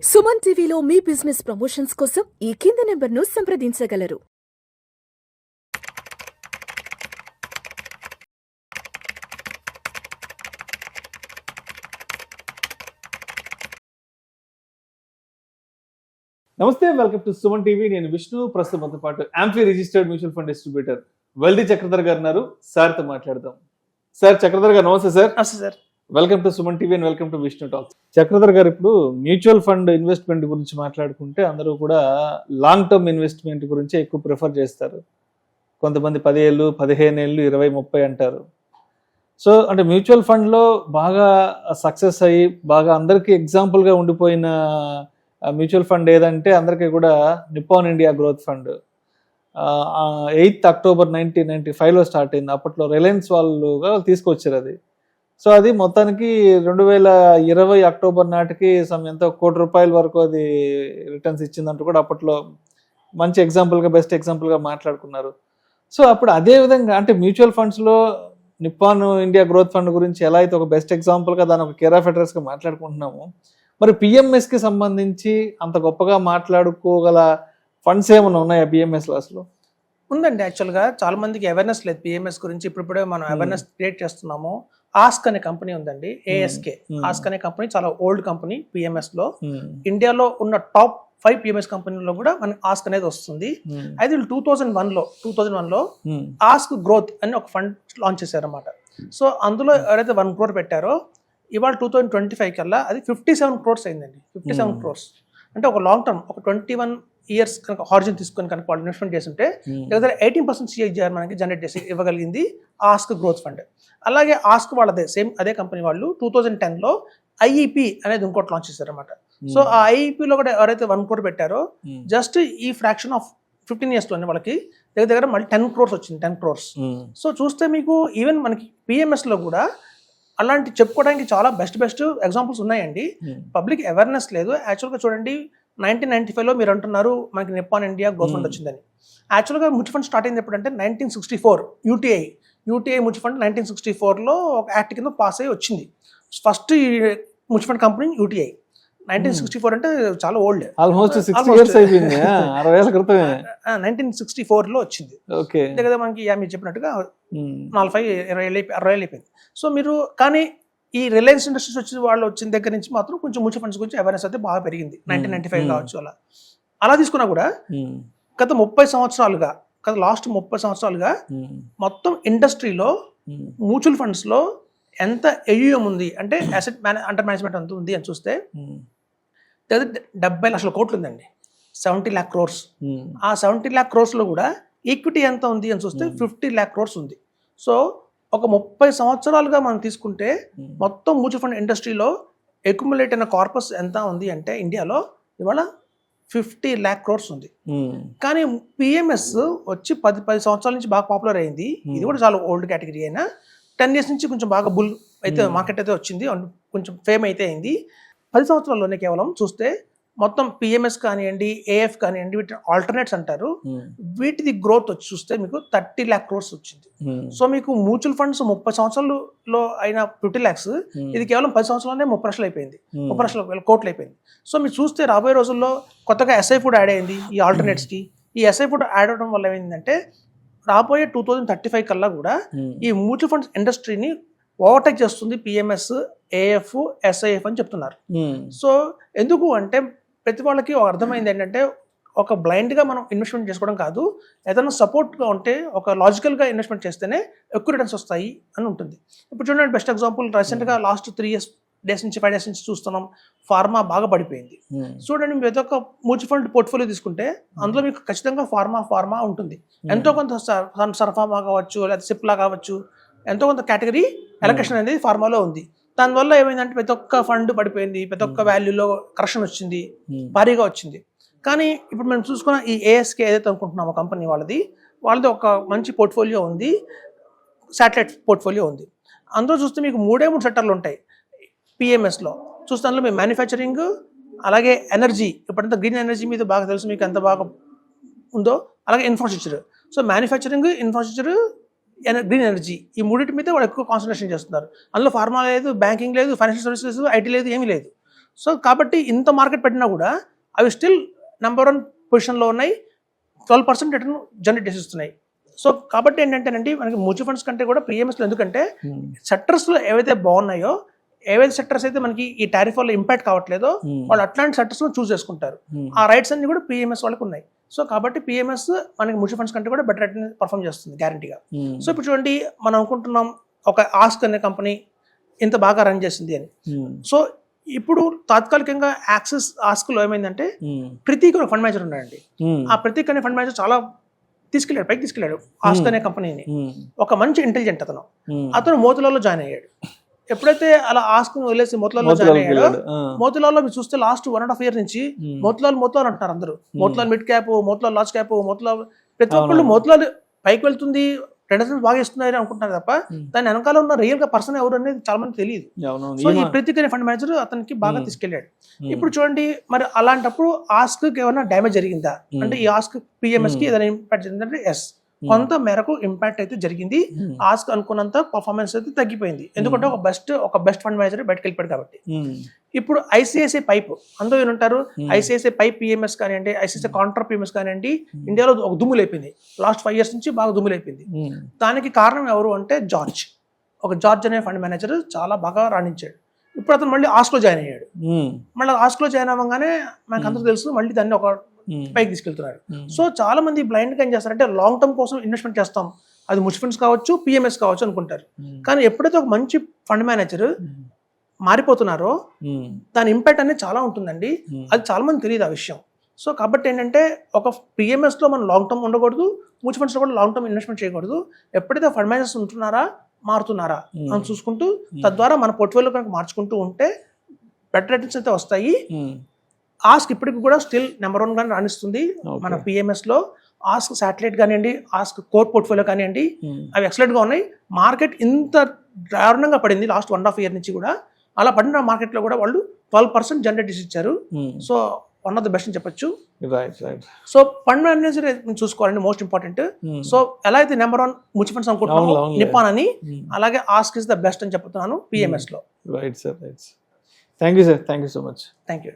సుమన్ టీవీలో మీ business promotions కోసం ఈ కింది నెంబర్ను సంప్రదించగలరు. నమస్తే, వెల్కమ్ టు సుమన్ టీవీ. నేను విష్ణు. ప్రస్తుతంతో పాటు AMFI registered mutual fund distributor Veldi Chakradhar గారు ఉన్నారు. సార్తో మాట్లాడదాం. సార్, చక్రధర్ గారు నమస్తే సార్. నమస్తే sir. Welcome to Suman TV and welcome to Vishnu talks. Chakradhar గారు, ఇప్పుడు మ్యూచువల్ ఫండ్ ఇన్వెస్ట్మెంట్ గురించి మాట్లాడుకుంటే అందరూ కూడా లాంగ్ టర్మ్ ఇన్వెస్ట్మెంట్ గురించి ఎక్కువ ప్రిఫర్ చేస్తారు. కొంతమంది 10 ఏళ్ళు, 15 ఏళ్ళు, 20, 30 అంటారు. సో అంటే మ్యూచువల్ ఫండ్లో బాగా సక్సెస్ అయ్యి బాగా అందరికీ ఎగ్జాంపుల్గా ఉండిపోయిన మ్యూచువల్ ఫండ్ ఏదంటే అందరికీ కూడా Nippon India growth fund. 8 October 1995లో స్టార్ట్ అయింది. అప్పట్లో రిలయన్స్ వాళ్ళుగా తీసుకొచ్చారు అది. సో అది మొత్తానికి 2020 అక్టోబర్ నాటికి ఎంతో ₹1,00,00,000 వరకు అది రిటర్న్స్ ఇచ్చిందంటూ కూడా అప్పట్లో మంచి ఎగ్జాంపుల్గా, బెస్ట్ ఎగ్జాంపుల్గా మాట్లాడుకున్నారు. సో అప్పుడు అదే విధంగా అంటే మ్యూచువల్ ఫండ్స్లో నిప్పాన్ ఇండియా గ్రోత్ ఫండ్ గురించి ఎలా అయితే ఒక బెస్ట్ ఎగ్జాంపుల్గా దాని ఒక కేర్ ఆఫ్ అడ్రస్గా మాట్లాడుకుంటున్నాము, మరి పిఎంఎస్కి సంబంధించి అంత గొప్పగా మాట్లాడుకోగల ఫండ్స్ ఏమైనా ఉన్నాయా పిఎంఎస్లో? అసలు ఉందండి. యాక్చువల్గా చాలా మందికి అవేర్నెస్ లేదు పిఎంఎస్ గురించి. ఇప్పుడే మనం అవేర్నెస్ క్రియేట్ చేస్తున్నాము. ఆస్క్ అనే కంపెనీ ఉందండి, ASK. ఆస్క్ అనే కంపెనీ చాలా ఓల్డ్ కంపెనీ పిఎంఎస్ లో. ఇండియాలో ఉన్న టాప్ 5 పిఎంఎస్ కంపెనీలో కూడా మనకి ఆస్క్ అనేది వస్తుంది. అయితే వీళ్ళు 2001 లో ఆస్క్ గ్రోత్ అని ఒక ఫండ్ లాంచ్ చేశారు అనమాట. సో అందులో ఎవరైతే 1 crore పెట్టారో ఇవాళ 2025 కల్లా అది 57 crores అయిందండి. 57 crores అంటే ఒక లాంగ్ టర్మ్, ఒక 21 years కనుక హారిజన్ తీసుకొని కనుక వాళ్ళు ఇన్వెస్ట్మెంట్ చేస్తుంటే దగ్గర 18% CAGR మనకి జనరేట్ చేసి ఇవ్వగలిగింది ఆస్క్ గ్రోత్ ఫండ్. అలాగే ఆస్క్ వాళ్ళదే సేమ్ అదే కంపెనీ వాళ్ళు 2010లో IEP అనేది ఇంకోటి లాంచ్ చేశారు అనమాట. సో ఆ ఐఈపీలో కూడా ఎవరైతే 1 crore పెట్టారో జస్ట్ ఈ ఫ్రాక్షన్ ఆఫ్ 15 years లోనే వాళ్ళకి దగ్గర మళ్ళీ 10 crores వచ్చింది. 10 crores. సో చూస్తే మీకు ఈవెన్ మనకి పిఎంఎస్ లో కూడా అలాంటి చెప్పుకోవడానికి చాలా బెస్ట్ ఎగ్జాంపుల్స్ ఉన్నాయండి. పబ్లిక్ అవేర్నెస్ లేదు. యాక్చువల్గా చూడండి, 1995లో మీరు అంటున్నారు మనకి నిప్పాన్ ఇండియా గ్రోత్ ఫండ్ వచ్చిందని. యాక్చువల్గా మ్యూచువల్ ఫండ్ స్టార్ట్ అయింది ఎప్పుడంటే 1964 యూటీఐ మ్యూచువల్ ఫండ్ 1964లో ఒక యాక్ట్ కింద పాస్ అయ్యి వచ్చింది. First mutual fund company UTI. 1964 అంటే చాలా ఓల్డ్, ఆల్మోస్ట్ 60 years అయిపోయింది. 60 ఏళ్ల క్రితమే 1964లో వచ్చింది. ఓకే, కదా మనకి మీరు చెప్పినట్టుగా 60 ఏళ్ళు అయిపోయింది. సో మీరు కానీ ఈ రిలయన్స్ ఇండస్ట్రీస్ వచ్చి వాళ్ళు వచ్చిన దగ్గర నుంచి మాత్రం కొంచెం మ్యూచువల్ ఫండ్స్ గురించి అవేర్నెస్ అయితే బాగా పెరిగింది. 1995 కావచ్చు. అలా తీసుకున్నా కూడా గత 30 సంవత్సరాలుగా, లాస్ట్ 30 సంవత్సరాలుగా మొత్తం ఇండస్ట్రీలో మ్యూచువల్ ఫండ్స్ లో ఎంత AUM ఉంది అంటే అసెట్ అండర్ మేనేజ్మెంట్ ఎంత ఉంది అని చూస్తే 70 లక్షల కోట్లు ఉందండి. 70 lakh crores. ఆ 70 lakh crores లో కూడా ఈక్విటీ ఎంత ఉంది అని చూస్తే 50 lakh crores ఉంది. సో ఒక 30 సంవత్సరాలుగా మనం తీసుకుంటే మొత్తం మ్యూచువల్ ఫండ్ ఇండస్ట్రీలో అక్యుములేట్ అయిన కార్పస్ ఎంత ఉంది అంటే ఇండియాలో ఇవాళ 50 lakh crores ఉంది. కానీ పిఎంఎస్ వచ్చి 10 సంవత్సరాల నుంచి బాగా పాపులర్ అయింది. ఇది కూడా చాలా ఓల్డ్ కేటగిరీ అయినా 10 years నుంచి కొంచెం బాగా బుల్ అయితే మార్కెట్ అయితే వచ్చింది, కొంచెం ఫేమ్ అయితే అయింది. 10 సంవత్సరాల్లోనే కేవలం చూస్తే మొత్తం పిఎంఎస్ కానివ్వండి, AF కానివ్వండి, వీటి ఆల్టర్నేట్స్ అంటారు, వీటిది గ్రోత్ వచ్చి చూస్తే మీకు 30 lakh crores వచ్చింది. సో మీకు మ్యూచువల్ ఫండ్స్ 30 సంవత్సరాల్లో అయిన 50 lakhs, ఇది కేవలం 10 సంవత్సరాలనే 30 లక్షలు అయిపోయింది, 30 లక్షల కోట్లు అయిపోయింది. సో మీరు చూస్తే రాబోయే రోజుల్లో కొత్తగా SI ఫుడ్ యాడ్ అయింది ఈ ఆల్టర్నేట్స్కి. ఈ SI ఫుడ్ యాడ్ అవడం వల్ల ఏమైందంటే రాబోయే 2035 కల్లా కూడా ఈ మ్యూచువల్ ఫండ్స్ ఇండస్ట్రీని ఓవర్టేక్ చేస్తుంది పిఎంఎస్, AF, SIF అని చెప్తున్నారు. సో ఎందుకు అంటే ప్రతి వాళ్ళకి అర్థమైంది ఏంటంటే ఒక బ్లైండ్గా మనం ఇన్వెస్ట్మెంట్ చేసుకోవడం కాదు, ఏదైనా సపోర్ట్గా ఉంటే ఒక లాజికల్గా ఇన్వెస్ట్మెంట్ చేస్తేనే ఎక్కువ రిటర్న్స్ వస్తాయి అని ఉంటుంది. ఇప్పుడు చూడండి, బెస్ట్ ఎగ్జాంపుల్ రీసెంట్గా లాస్ట్ 3 days నుంచి 5 days నుంచి చూస్తున్నాం, ఫార్మా బాగా పడిపోయింది. చూడండి, మీరు ఏదో ఒక మ్యూచువల్ ఫండ్ పోర్ట్ఫోలియో తీసుకుంటే అందులో మీకు ఖచ్చితంగా ఫార్మా ఉంటుంది. ఎంతో కొంత సర్ఫామా కావచ్చు, లేదా సిప్లా కావచ్చు, ఎంతో కొంత కేటగిరీ ఎలకేషన్ అనేది ఫార్మాలో ఉంది. దానివల్ల ఏమైందంటే ప్రతి ఒక్క ఫండ్ పడిపోయింది, ప్రతి ఒక్క వాల్యూలో కరెక్షన్ వచ్చింది, భారీగా వచ్చింది. కానీ ఇప్పుడు మనం చూసుకున్న ఈ ASK ఏదైతే అనుకుంటున్నామో కంపెనీ వాళ్ళది ఒక మంచి పోర్ట్ఫోలియో ఉంది, శాటిలైట్ పోర్ట్ఫోలియో ఉంది. అందులో చూస్తే మీకు 3 సెక్టర్లు ఉంటాయి పిఎంఎస్లో. చూస్తే అందులో మేము మ్యానుఫ్యాక్చరింగ్, అలాగే ఎనర్జీ, ఇప్పుడంతా గ్రీన్ ఎనర్జీ మీద బాగా తెలుసు మీకు ఎంత బాగా ఉందో, అలాగే infrastructure. So manufacturing, infrastructure, green energy, ఈ మూడింటి మీద వాళ్ళు ఎక్కువ కాన్సన్ట్రేషన్ చేస్తున్నారు. అందులో ఫార్మా లేదు, బ్యాంకింగ్ లేదు, ఫైనాన్షియల్ సర్వీస్ లేదు, IT లేదు, ఏమీ లేదు. సో కాబట్టి ఇంత మార్కెట్ పెట్టినా కూడా అవి స్టిల్ నెంబర్ 1 పొజిషన్లో ఉన్నాయి, 12% రిటర్న్ జనరేట్ చేస్తున్నాయి. సో కాబట్టి ఏంటంటేనండి మనకి మ్యూచువల్ ఫండ్స్ కంటే కూడా పిఎంఎస్లో, ఎందుకంటే సెక్టర్స్లో ఏవైతే బాగున్నాయో, ఏవైతే సెక్టర్స్ అయితే మనకి ఈ టారిఫ్ వల్ల ఇంపాక్ట్ కావట్లేదో వాళ్ళు అట్లాంటి సెక్టర్స్లో చూస్ చేసుకుంటారు. ఆ రైట్స్ అన్ని కూడా పిఎంఎస్ వాళ్ళకి ఉన్నాయి. సో కాబట్టి పిఎంఎస్ మనకి మ్యూచువల్ ఫండ్స్ కంటే కూడా బెటర్ రిటర్న్ పర్ఫామ్ చేస్తుంది గ్యారంటీగా. సో ఇప్పుడు చూడండి, మనం అనుకుంటున్నాం ఒక ఆస్క్ అనే కంపెనీ ఇంత బాగా రన్ చేసింది అని. సో ఇప్పుడు తాత్కాలికంగా యాక్సిస్ ఆస్క్లో ఏమైందంటే ప్రతీక్ ఫండ్ మేనేజర్ ఉన్నాడండి. ఆ ప్రతీక్ అనే ఫండ్ మేనేజర్ చాలా పైకి తీసుకెళ్ళాడు ఆస్క్ అనే కంపెనీని. ఒక మంచి ఇంటెలిజెంట్ అతను మోతిలాల్లో జాయిన్ అయ్యాడు. ఎప్పుడైతే అలా ఆస్క్ వదిలేసి మోతిలాల్లో జాయిన్ అయ్యాడో, మోతిలాల్లో మీరు చూస్తే లాస్ట్ 1.5 years నుంచి మోతిలాల్ అంటున్నారు అందరూ. Motilal mid cap, Motilal large cap, Motilal ప్రతి ఒక్కళ్ళు మోతిలాల్ పైకి వెళ్తుంది, ట్రెడిషనల్ బాగా ఇస్తున్నారు అనుకుంటున్నారు తప్ప దాని వెనకాల ఉన్న రియల్ గా పర్సన్ ఎవరు అనేది చాలా మంది తెలియదు. సో ఈ ప్రతీక్ అనే ఫండ్ మేనేజర్ అతనికి బాగా తీసుకెళ్లాడు. ఇప్పుడు చూడండి, మరి అలాంటప్పుడు ఆస్క్ ఏమైనా డ్యామేజ్ జరిగిందా అంటే, ఈ ఆస్క్ పిఎంఎస్ కి ఏదైనా ఇంపాక్ట్ జరిగిందంటే ఎస్, కొంత మేరకు ఇంపాక్ట్ అయితే జరిగింది. ఆస్క్ అనుకున్నంత పర్ఫార్మెన్స్ అయితే తగ్గిపోయింది, ఎందుకంటే ఒక బెస్ట్ ఫండ్ మేనేజర్ బయటకు వెళ్ళిపోయాడు కాబట్టి. ఇప్పుడు ఐసిఐసిఐ పైప్, అందరూ ఏమంటారు, ఐసిఐసిఐ పైప్ పిఎంఎస్ కానివ్వండి, ఐసిఐసిఐ కాంట్రా పిఎంఎస్ కానివ్వండి, ఇండియాలో ఒక దుమ్ము లేపింది. లాస్ట్ 5 years నుంచి బాగా దుమ్ము లేపింది. దానికి కారణం ఎవరు అంటే జార్జ్ అనే ఫండ్ మేనేజర్ చాలా బాగా రాణించాడు. ఇప్పుడు అతను మళ్ళీ ఆస్క్లో జాయిన్ అయ్యాడు. మళ్ళీ ఆస్క్లో జాయిన్ అవ్వగానే మనకు అందరూ తెలుసు, మళ్ళీ దాన్ని ఒక పైకి తీసుకెళ్తున్నారు. సో చాలా మంది బ్లైండ్ గా ఏం చేస్తారంటే, లాంగ్ టర్మ్ కోసం ఇన్వెస్ట్మెంట్ చేస్తాం, అది మ్యూచువల్ ఫండ్స్ కావచ్చు, పిఎంఎస్ కావచ్చు అనుకుంటారు. కానీ ఎప్పుడైతే ఒక మంచి ఫండ్ మేనేజర్ మారిపోతున్నారో దాని ఇంపాక్ట్ అనేది చాలా ఉంటుందండి. అది చాలా మంది తెలియదు ఆ విషయం. సో కాబట్టి ఏంటంటే, ఒక పిఎంఎస్ లో మనం లాంగ్ టర్మ్ ఉండకూడదు, మ్యూచువల్ ఫండ్స్ లో కూడా లాంగ్ టర్మ్ ఇన్వెస్ట్మెంట్ చేయకూడదు. ఎప్పుడైతే ఫండ్ మేనేజర్స్ ఉంటున్నారా, మారుతున్నారా అని చూసుకుంటూ, తద్వారా మన పోర్ట్ఫోలియో కనుక మార్చుకుంటూ ఉంటే బెటర్ రిటర్న్స్ అయితే వస్తాయి. ఆస్క్ ఇప్పటికి కూడా స్టిల్ నెంబర్ 1 గానే రాణిస్తుంది మన పిఎంఎస్ లో. ఆస్క్ శాటిలైట్ కానివ్వండి, ఆస్క్ కోర్ పోర్ట్ఫోలియో కానివ్వండి, అవి ఎక్సలెంట్ గా ఉన్నాయి. మార్కెట్ ఇంత దారుణంగా పడింది లాస్ట్ 1.5 years నుంచి కూడా. అలా పడిన మార్కెట్ లో కూడా వాళ్ళు 12% జనరేట్ చేసి ఇచ్చారు. So one of the best అని చెప్పొచ్చు. సో ఫండ్ మేనేజర్ చూసుకోవాలండి మోస్ట్ ఇంపార్టెంట్. సో ఎలా అయితే నెంబర్ 1 మ్యూచువల్ ఫండ్స్ అనుకుంటున్నాను నిప్పాన్ అని, అలాగే ఆస్క్ ఇస్ ద బెస్ట్ అని చెప్తున్నాను పిఎంఎస్ లో. Right sir, thank you sir, thank you so much. Thank you.